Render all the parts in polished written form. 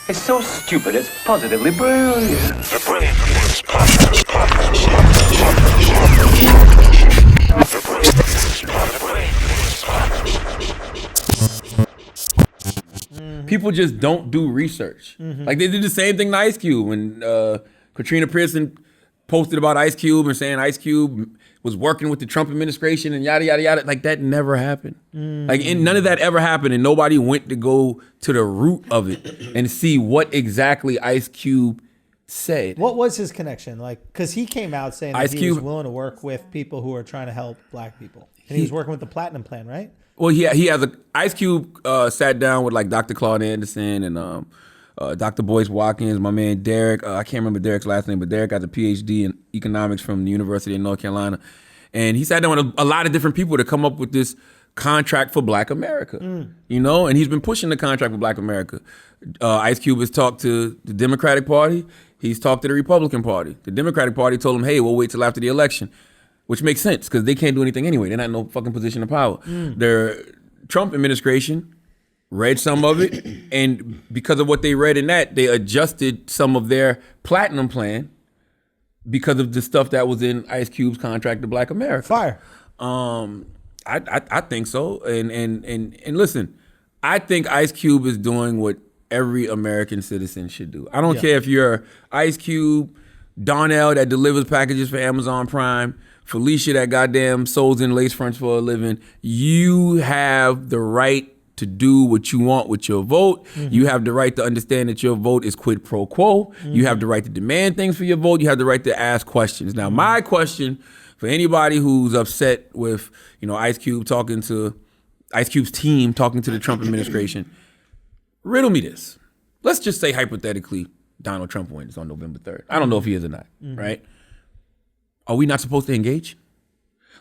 It's so stupid, it's positively brilliant. The Brilliant Idiots Podcast. People just don't do research. Like they did the same thing to Ice Cube when Katrina Pearson posted about Ice Cube and saying Ice Cube was working with the Trump administration and yada, yada, yada. Like that never happened. Like none of that ever happened, and nobody went to go to the root of it and see what exactly Ice Cube said. What was his connection? Like, because he came out saying that Ice he Cube- was willing to work with people who are trying to help black people. And he was working with the Platinum Plan, right? Well, he has a Ice Cube sat down with like Dr. Claude Anderson and Dr. Boyce Watkins, my man Derek. I can't remember Derek's last name, but Derek has a PhD in economics from the University of North Carolina, and he sat down with a lot of different people to come up with this contract for Black America. You know, and he's been pushing the contract for Black America. Ice Cube has talked to the Democratic Party. He's talked to the Republican Party. The Democratic Party told him, "Hey, we'll wait till after the election." Which makes sense because they can't do anything anyway. They're not in no fucking position of power. Their Trump administration read some of it, and because of what they read in that, they adjusted some of their platinum plan because of the stuff that was in Ice Cube's contract to Black America. Fire. I think so. And listen, I think Ice Cube is doing what every American citizen should do. I don't care if you're Ice Cube, Donnell that delivers packages for Amazon Prime, Felicia that goddamn sews in lace fronts for a living. You have the right to do what you want with your vote. You have the right to understand that your vote is quid pro quo. You have the right to demand things for your vote. You have the right to ask questions. Now, my question for anybody who's upset with, Ice Cube's team talking to the Trump administration, riddle me this. Let's just say hypothetically Donald Trump wins on November 3rd. I don't know if he is or not, right? Are we not supposed to engage?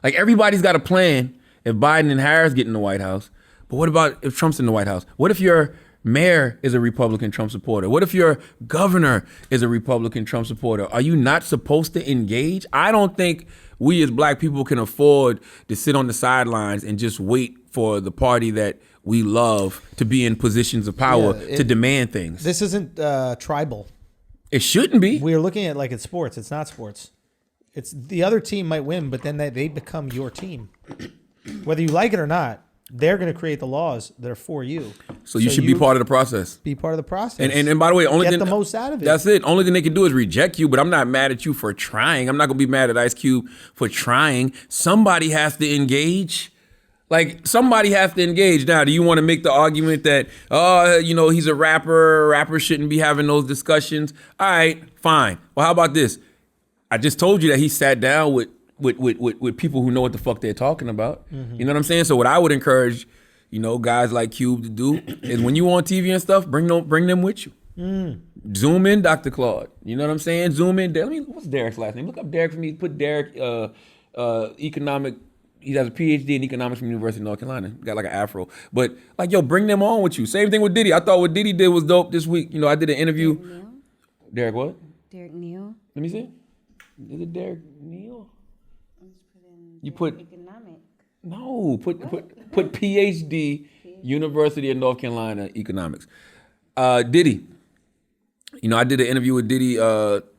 Like everybody's got a plan if Biden and Harris get in the White House, but what about if Trump's in the White House? What if your mayor is a Republican Trump supporter? What if your governor is a Republican Trump supporter? Are you not supposed to engage? I don't think we as black people can afford to sit on the sidelines and just wait for the party that we love to be in positions of power to demand things. This isn't tribal. It shouldn't be. We're looking at like it's sports. It's not sports. It's the other team might win, but then they become your team. Whether you like it or not, they're going to create the laws that are for you. So you should be part of the process. Be part of the process. And by the way, only get thing, the most out of it. That's it. Only thing they can do is reject you, but I'm not mad at you for trying. I'm not going to be mad at Ice Cube for trying. Somebody has to engage. Like, somebody has to engage. Now, do you want to make the argument that, he's a rapper, rappers shouldn't be having those discussions? All right, fine. Well, how about this? I just told you that he sat down with people who know what the fuck they're talking about. You know what I'm saying? So what I would encourage, guys like Cube to do is when you on TV and stuff, bring them with you. Zoom in, Dr. Claude. You know what I'm saying? Zoom in. What's Derek's last name? Look up Derek for me. Put Derek, economic. He has a PhD in economics from the University of North Carolina. Got like an afro. But bring them on with you. Same thing with Diddy. I thought what Diddy did was dope this week. I did an interview. Derek what? Derek Neal. Let me see. Is it Derek Neal? You Derek put economic. No, put PhD, University of North Carolina economics. Diddy. I did an interview with Diddy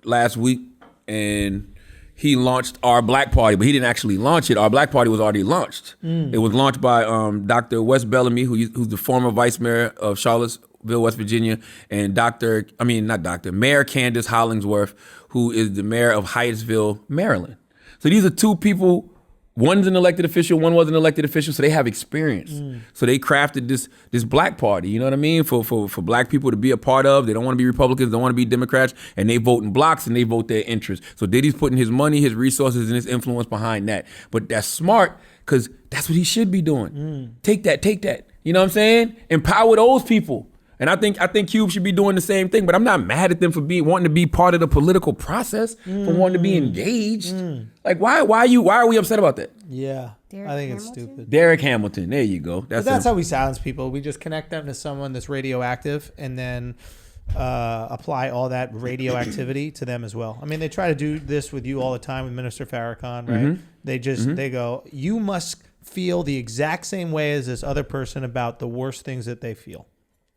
last week, and he launched Our Black Party, but he didn't actually launch it. Our Black Party was already launched. It was launched by Dr. Wes Bellamy, who's the former vice mayor of Charlottesville, West Virginia, and Mayor Candace Hollingsworth, who is the mayor of Hyattsville, Maryland. So these are two people. One's an elected official, one wasn't an elected official, so they have experience. So they crafted this black party, you know what I mean, for black people to be a part of. They don't want to be Republicans, they don't want to be Democrats, and they vote in blocks and they vote their interests. So Diddy's putting his money, his resources, and his influence behind that. But that's smart, because that's what he should be doing. Take that. You know what I'm saying? Empower those people. And I think Cube should be doing the same thing, but I'm not mad at them for wanting to be part of the political process, for wanting to be engaged. Like, why are we upset about that? Yeah, Derek I think it's Hamilton? stupid. Derek Hamilton, there you go. That's how we silence people. We just connect them to someone that's radioactive, and then apply all that radioactivity to them as well. I mean, they try to do this with you all the time with Minister Farrakhan, right? They go, you must feel the exact same way as this other person about the worst things that they feel.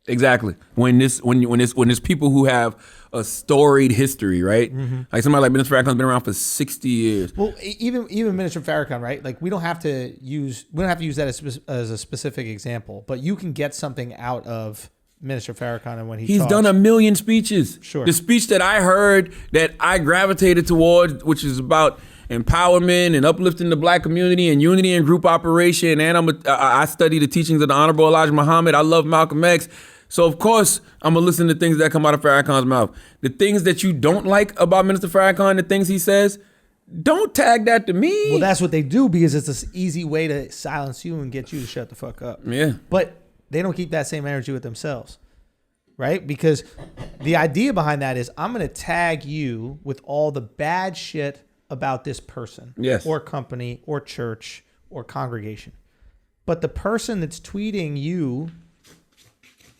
Exactly. When there's people who have a storied history, right? Like somebody like Minister Farrakhan's been around for 60 years. Well, even Minister Farrakhan, right? Like we don't have to use that as a specific example, but you can get something out of Minister Farrakhan and when He's talks. done a million speeches. Sure. The speech that I heard that I gravitated towards, which is about empowerment and uplifting the black community and unity and group operation. And I study the teachings of the Honorable Elijah Muhammad. I love Malcolm X. So of course I'm gonna listen to things that come out of Farrakhan's mouth. The things that you don't like about Minister Farrakhan, the things he says, don't tag that to me. Well, that's what they do because it's this easy way to silence you and get you to shut the fuck up. Yeah. But they don't keep that same energy with themselves, right? Because the idea behind that is I'm going to tag you with all the bad shit about this person, Yes, or company, or church, or congregation. But the person that's tweeting you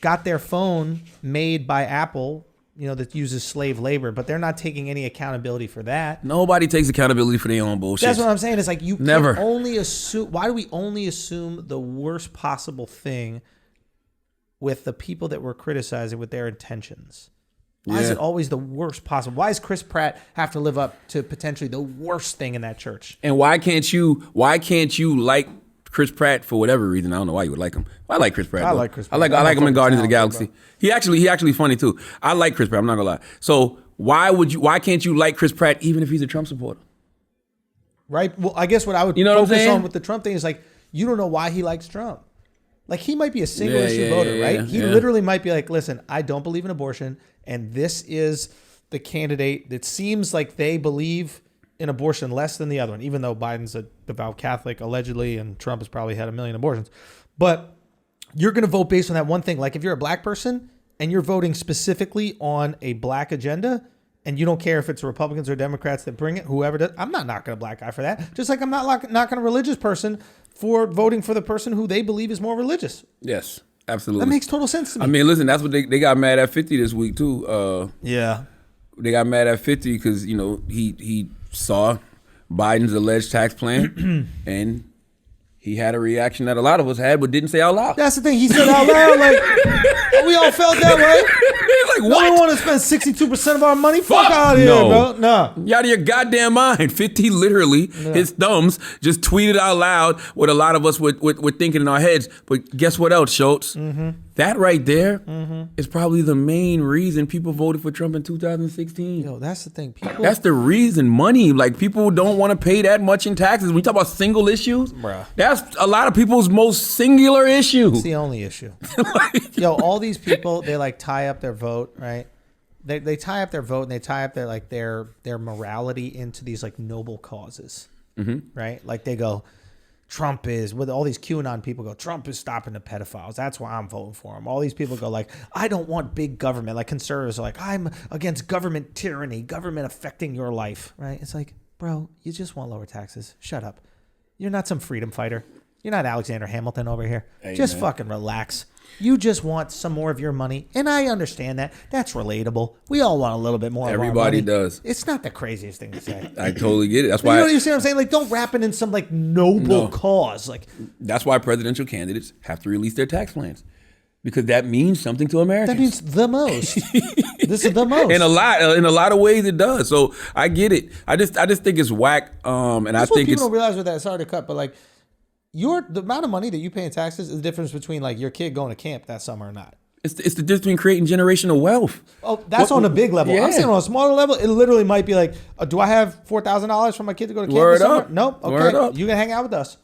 got their phone made by Apple, that uses slave labor, but they're not taking any accountability for that. Nobody takes accountability for their own bullshit. That's what I'm saying. It's like you Never. can only assume. Why do we only assume the worst possible thing with the people that we're criticizing with their intentions? Why is Yeah. it always the worst possible? Why does Chris Pratt have to live up to potentially the worst thing in that church? And why can't you like Chris Pratt for whatever reason? I don't know why you would like him. I like Chris Pratt. I though. like Chris I like Pratt. him in fucking Guardians of the talented, Galaxy. He actually funny too. I like Chris Pratt. I'm not gonna lie. So why can't you like Chris Pratt even if he's a Trump supporter? Right? Well, I guess what I would You know what I'm focus saying? on with the Trump thing is like, you don't know why he likes Trump. Like he might be a single Yeah, issue yeah, voter, yeah, right? yeah, He yeah. literally might be like, listen, I don't believe in abortion, and this is the candidate that seems like they believe in abortion less than the other one, even though Biden's a devout Catholic, allegedly, and Trump has probably had 1 million abortions. But you're going to vote based on that one thing. Like if you're a black person and you're voting specifically on a black agenda, and you don't care if it's Republicans or Democrats that bring it, whoever does, I'm not knocking a black guy for that. Just like I'm not knocking a religious person for voting for the person who they believe is more religious. Yes, absolutely. That makes total sense to me. I mean, listen, that's what they got mad at 50 this week too. Yeah. They got mad at 50 because he saw Biden's alleged tax plan and he had a reaction that a lot of us had but didn't say out loud. That's the thing. He said out loud, like, we all felt that way. Like, No what? one want to spend 62% of our money. Fuck out of here, no. bro. Nah. You out of your goddamn mind. 50 literally, his thumbs, just tweeted out loud what a lot of us were thinking in our heads. But guess what else, Schultz? That right there is probably the main reason people voted for Trump in 2016. Yo, that's the thing. People. That's the reason. Money. Like, people don't want to pay that much in taxes. When you talk about single issues, Bruh. that's a lot of people's most singular issue. It's the only issue. Yo, all these people, they like tie up their vote, right? They tie up their vote and they tie up their morality into these like noble causes, right? Like they go, Trump is, with all these QAnon people go, Trump is stopping the pedophiles. That's why I'm voting for him. All these people go like, I don't want big government. Like conservatives are like, I'm against government tyranny, government affecting your life, right? It's like, bro, you just want lower taxes. Shut up. You're not some freedom fighter. You're not Alexander Hamilton over here. Just man. fucking relax. You just want some more of your money. And I understand that. That's relatable. We all want a little bit more Everybody of our money. does. It's not the craziest thing to say. I totally get it. That's But you why. know what I'm saying? Like, don't wrap it in some like noble No. cause. Like, That's why presidential candidates have to release their tax plans, because that means something to Americans. that means the most. This is the most. in a lot of ways it does. So I get it. I just think it's whack. And That's I what think people it's don't realize with that. Sorry to cut, but like, the amount of money that you pay in taxes is the difference between like your kid going to camp that summer or not. it's the difference between creating generational wealth. Oh, that's on a big level. Yeah. I'm saying on a smaller level, it literally might be like, do I have $4,000 for my kid to go to camp Word this summer? up. Nope. Okay, Word up. you can hang out with us.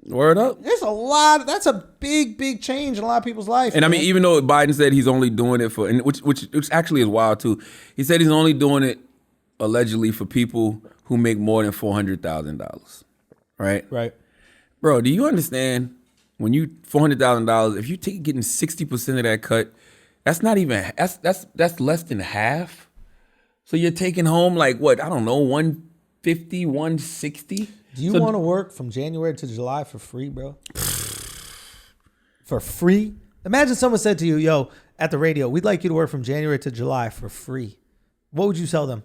Word up. There's a lot. That's a big change in a lot of people's life. And I mean, man. even though Biden said he's only doing it for, and which actually is wild too. He said he's only doing it allegedly for people who make more than $400,000. Right. right. Bro, do you understand when you $400,000? If you getting 60% of that cut, that's not even that's less than half. So you're taking home like what? I don't know, 150, 160. Do you want to work from January to July for free, bro? For free? Imagine someone said to you, yo, at the radio, we'd like you to work from January to July for free. What would you tell them?